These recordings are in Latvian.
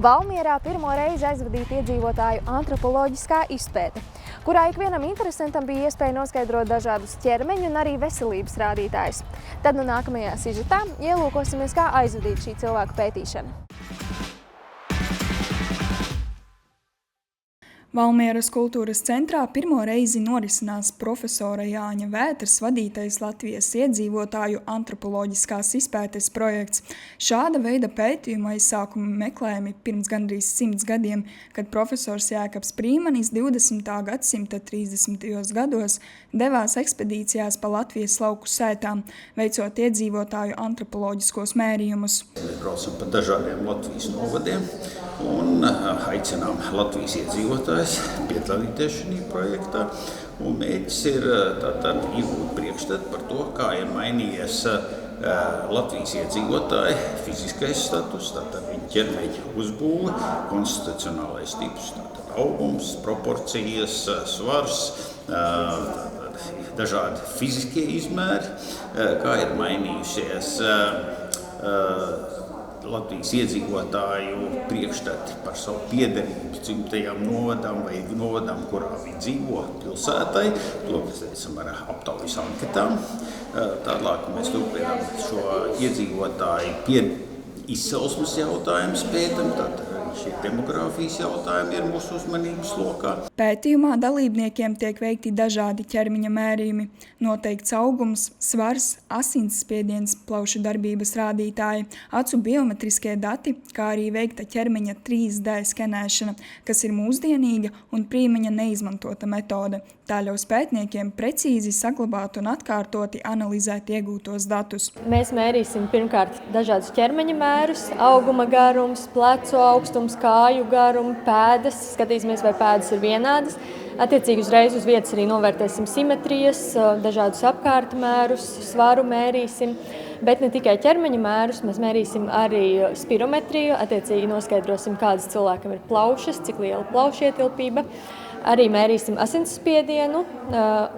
Valmierā pirmo reizi aizvadīta iedzīvotāju antropoloģiskā izpēte, kurā ikvienam interesantam bija iespēja noskaidrot dažādus ķermeņu un arī veselības rādītājus. Tad nākamajā sižetā ielūkosimies, kā aizvadīt šī cilvēku pētīšana. Valmieras kultūras centrā pirmo reizi norisinās profesora Jāņa Vētras vadītais Latvijas iedzīvotāju antropoloģiskās izpētes projekts. Šāda veida pētījuma aizsākumi meklējami pirms gandrīz 100 gadiem, kad profesors Jēkabs Prīmanis 20. gadsimta 30. gados devās ekspedīcijās pa Latvijas lauku sētām, veicot iedzīvotāju antropoloģiskos mērījumus. Mēs braucam pa dažādiem Latvijas novadiem un aicinām Latvijas iedzīvotājus piedalīties šajā projektā. Un mērķis ir tātad iegūt priekšstatu par to, kā ir mainījies Latvijas iedzīvotāji fiziskais status, tātad viņa ķermeņa uzbūve, konstitucionālais tips, tātad augums, proporcijas, svars, dažādi fiziskie izmēri, kā ir mainījušies Latvijas iedzīvotāju priekšstati par savu piederību dzimtajam novadam vai novadam, kurā viņi dzīvo, pilsētai. To mēs veicam ar aptaujas anketām. Tālāk mēs turpinām šo iedzīvotāju izcelsmes jautājumus pētam, tātad šie demogrāfijas jautājumi ir mūsu uzmanības lokā. Pētījumā dalībniekiem tiek veikti dažādi ķermeņa mērījumi, noteikts augums, svars, asinsspiediens, plaušu darbības rādītāji, acu biometriskie dati, kā arī veikta ķermeņa 3D skenēšana, kas ir mūsdienīga un Prīmaņa neizmantota metode. Tā ļaus pētniekiem precīzi saglabāt un atkārtoti analizēt iegūtos datus. Mēs mērīsim pirmkārt dažādus ķermeņa mērus, auguma garums, plecu augstums, kāju garumu, pēdas. Skatīsimies, vai pēdas ir vienādas. Attiecīgi uzreiz uz vietas arī novērtēsim simetrijas, dažādus apkārtu mērus, svaru mērīsim. Bet ne tikai ķermeņa mērus, mēs mērīsim arī spirometriju, attiecīgi noskaidrosim, kādas cilvēkam ir plaušas, cik liela plaušu ietilpība. Arī mērīsim asinsspiedienu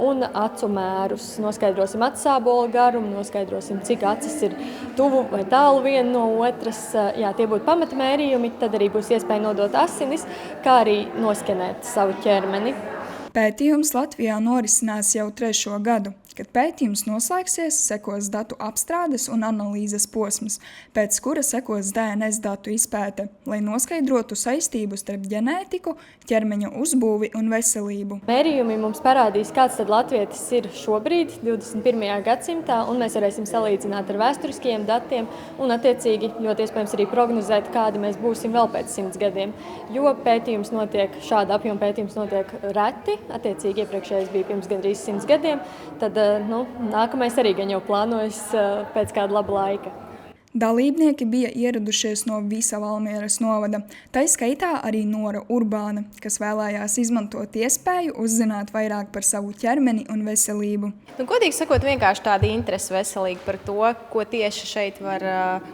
un acu mērus. Noskaidrosim atsābola garumu, noskaidrosim, cik acis ir tuvu vai tālu viena no otras. Jā, tie būtu pamata mērījumi, tad arī būs iespēja nodot asinis, kā arī noskenēt savu ķermeni. Pētījums Latvijā norisinās jau 3. gadu. Kad pētījums noslēgsies, sekos datu apstrādes un analīzes posms, pēc kura sekos DNS datu izpēte, lai noskaidrotu saistību starp ģenētiku, ķermeņa uzbūvi un veselību. Mērījumi mums parādīs, kāds tad latvietis ir šobrīd, 21. gadsimtā, un mēs varēsim salīdzināt ar vēsturiskajiem datiem un attiecīgi ļoti iespējams arī prognozēt, kādi mēs būsim vēl pēc 100 gadiem. Jo pētījums notiek, šāda apjoma pētījums notiek reti, attiecīgi iepriekšējais bija pirms gandrīz 100 gadiem, tad nākamais arī gan jau plānojas pēc kāda laba laika. Dalībnieki bija ieradušies no visa Valmieras novada. Tai skaitā arī Nora Urbāna, kas vēlējās izmantot iespēju uzzināt vairāk par savu ķermeni un veselību. Godīgi sakot, vienkārši tāda interese veselīga par to, ko tieši šeit var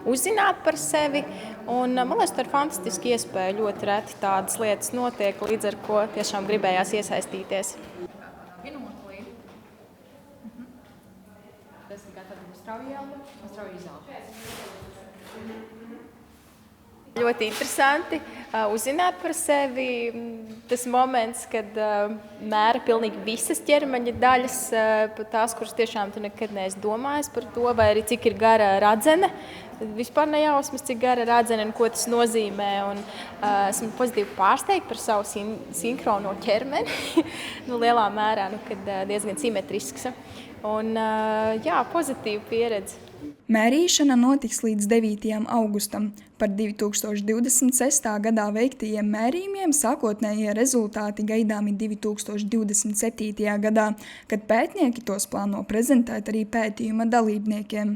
uzzināt par sevi. Un, man liekas, tā ir fantastiska iespēja. Ļoti reti tādas lietas notiek, līdz ar ko tiešām gribējās iesaistīties. Ļoti interesanti uzzināt par sevi. Tas moments, kad mēra pilnīgi visas ķermeņa daļas, tās, kuras tiešām tu nekad neesi domājis par to, vai arī cik ir gara radzene. Vispār nejausmas, cik gara radzene un ko tas nozīmē. Un, esmu pozitīvi pārsteigta par savu sinhrono ķermeni. Lielā mērā, kad diezgan simetrisks. Un, jā, pozitīva pieredze. Mērīšana notiks līdz 9. augustam. Par 2026. gadā veiktajiem mērījumiem sākotnējie rezultāti gaidāmi 2027. gadā, kad pētnieki tos plāno prezentēt arī pētījuma dalībniekiem.